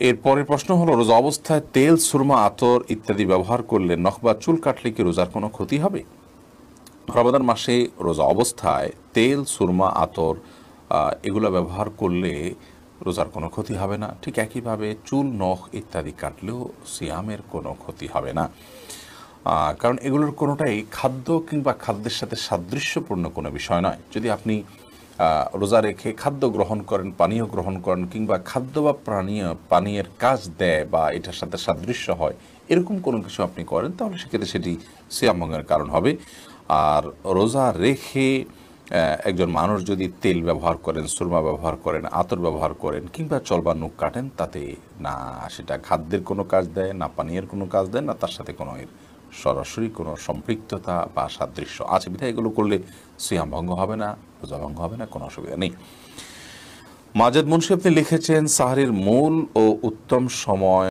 এর পরের প্রশ্ন হলো, রোজা অবস্থায় তেল, সুরমা, আতর ইত্যাদি ব্যবহার করলে নখ বা চুল কাটলে কি রোজার কোনো ক্ষতি হবে? রমাদান মাসে রোজা অবস্থায় তেল, সুরমা, আতর এগুলো ব্যবহার করলে রোজার কোনো ক্ষতি হবে না। ঠিক একইভাবে চুল, নখ ইত্যাদি কাটলেও সিয়ামের কোনো ক্ষতি হবে না, কারণ এগুলোর কোনোটাই খাদ্য কিংবা খাদ্যের সাথে সাদৃশ্যপূর্ণ কোনো বিষয় নয়। যদি আপনি রোজা রেখে খাদ্য গ্রহণ করেন, পানীয় গ্রহণ করেন, কিংবা খাদ্য বা পানীয়ের কাজ দেয় বা এটার সাথে সাদৃশ্য হয় এরকম কোনো কিছু আপনি করেন, তাহলে সেক্ষেত্রে সেটি সিয়াম ভঙ্গের কারণ হবে। আর রোজা রেখে একজন মানুষ যদি তেল ব্যবহার করেন, সুরমা ব্যবহার করেন, আতর ব্যবহার করেন, কিংবা চল বা নখ কাটেন, তাতে না সেটা খাদ্যের কোনো কাজ দেয়, না পানীয়ের কোনো কাজ দেয়, না তার সাথে কোনো এর সরাসরি কোনো সম্পৃক্ততা বা সাদৃশ্য আছে। বিধায় এগুলো করলে সিয়াম ভঙ্গ হবে না, রোজা ভঙ্গ হবে না, কোনো অসুবিধা নেই। মাজেদ মুন্সি আপনি লিখেছেন, সাহরির মূল ও উত্তম সময়